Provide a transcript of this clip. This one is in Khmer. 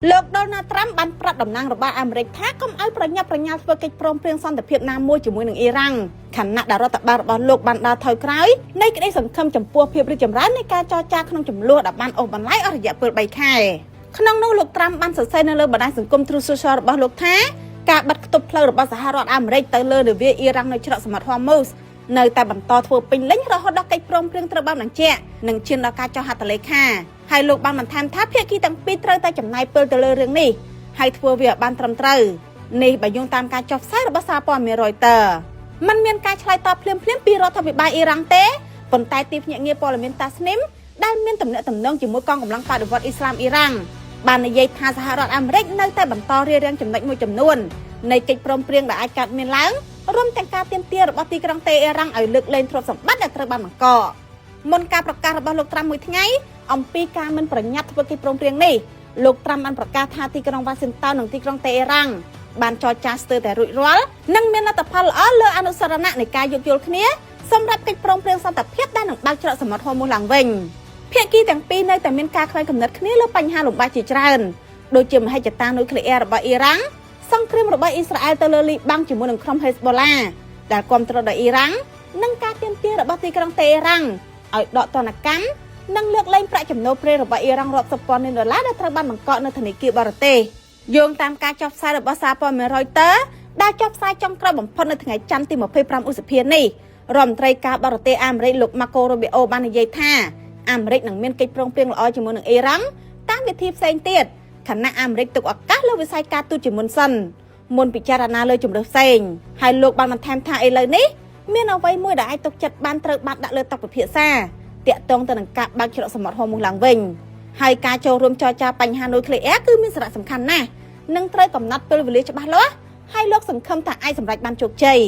លោក Donald Trump បានប្រាប់តំណាងរបស់អាមេរិកថាកុំឲ្យប្រញាប់ប្រញាល់ធ្វើកិច្ចព្រមព្រៀងសន្តិភាពណាមួយជាមួយនឹងអ៊ីរ៉ាំងខណៈដែលរដ្ឋបាលរបស់លោកបានដើរថយក្រោយនៃក្តីសង្ឃឹមចំពោះភាពរីកចម្រើននៃការចរចាក្នុងចំនួនដែលបានអូសបន្លាយអស់រយៈពេល3ខែក្នុងនោះលោក Trump បានសរសេរនៅលើបណ្ដាញសង្គម Truth Social របស់លោកថាការបិទគប់ផ្លូវរបស់សហរដ្ឋអាមេរិកទៅលើនាវាអ៊ីរ៉ាំងនៅច្រកសមុទ្រ Hormuz នៅតែបន្តធ្វើពេញលេញរហូតដល់កិច្ចព្រមព្រៀងត្រូវបានបញ្ជាក់និងឈានដល់ការចុះហត្ថលេខាហើយលោកបានបន្ថែមថាភាគីទាំងពីរត្រូវតែចំណាយពេលទៅលើរឿងនេះហើយធ្វើវាបានត្រឹមត្រូវនេះបើយោងតាមការចុះផ្សាយរបស់សារព័ត៌មាន Reuters มันមានការឆ្លើយតបភ្លាមៗពីរដ្ឋាភិបាលអ៊ីរ៉ាំងទេប៉ុន្តែទីភ្នាក់ងារព័ត៌មាន Tasnim ដែលមានទំនាក់ទំនងជាមួយកងកម្លាំងបដិវត្តអ៊ីស្លាមអ៊ីរ៉ាំងបាននិយាយថាសហរដ្ឋអាមេរិកនៅតែបន្តរារាំងចំណុចមួយចំនួននៃកិច្ចព្រមព្រៀងដែលអាចកើតមានឡើងរួមទាំងការទាមទាររបស់ទីក្រុងតេហេរ៉ាំងឲ្យលើកលែងទ្រព្យសម្បត្តិដែលត្រូវបានបង្កមុនការប្រកាសរបស់លោក Trump មួយថ្ងៃអំពីការមិនប្រញាប់ធ្វើកិច្ចព្រមព្រៀងនេះលោក Trump បានប្រកាសថាទីក្រុង Washington និងទីក្រុងតេហេរ៉ាំងបានចរចាស្ទើរតែរួចរាល់និងមានលទ្ធផលល្អលើអនុស្សរណៈនៃការយោគយល់គ្នាសម្រាប់កិច្ចព្រមព្រៀងសន្តិភាពដែលនឹងបើកច្រកសមុទ្រ Hormuz ឡើងវិញភាគីទាំងពីរនៅតែមានការខ្វែងគំនិតគ្នាលើបញ្ហាលំបាកជាច្រើនដូចជាមហិច្ឆតានុយក្លេអ៊ែររបស់អ៊ីរ៉ាំងសង្គ្រាមរបស់អ៊ីស្រាអែលទៅលើលីបាំងជាមួយនឹងក្រុម Hezbollah ដែលគាំទ្រដោយអ៊ីរ៉ាំងនិងការទាមទាររបស់ទីក្រុងតេហេរ៉ាំងឲ្យដកទណ្ឌកម្មនិងលើកលែងប្រាក់ចំណូលប្រេងរបស់អ៊ីរ៉ាំងរាប់សិបពាន់លានដុល្លារដែលត្រូវបានបង្កក់នៅធនាគារបរទេសយោងតាមការចុះផ្សាយរបស់សារព័ត៌មាន Reuters ដែលចុះផ្សាយចុងក្រោយបំផុតនៅថ្ងៃច័ន្ទទី25ឧសភានេះរដ្ឋមន្ត្រីការបរទេសអាមេរិកលោក Marco Rubio បាននិយាយថាអាមេរិកនឹងមានកិច្ចព្រមព្រៀងល្អជាមួយនឹងអ៊ីរ៉ាំងតាមវិធីផ្សេងទៀតខណៈអាមេរិកទុកឱកាសលើវិស័យការទូតជាមុនសិនមុនពិចារណាលើជំរើសផ្សេងហើយលោកបានបន្ថែមថាឥឡូវនេះមានអ្វីមួយដែលអាចទុកចិត្តបានត្រូវបានដាក់លើតុពិភាក្សាទាក់ទងទៅនឹងការបើកច្រកសមុទ្រ Hormuz ឡើងវិញហើយការចូលរួមចរចាបញ្ហានុយក្លេអ៊ែរគឺមានសារៈសំខាន់ណាស់និងត្រូវកំណត់ពេលវេលាច្បាស់លាស់ហើយលោកសង្ឃឹមថាអាចសម្រេចបានជោគជ័យ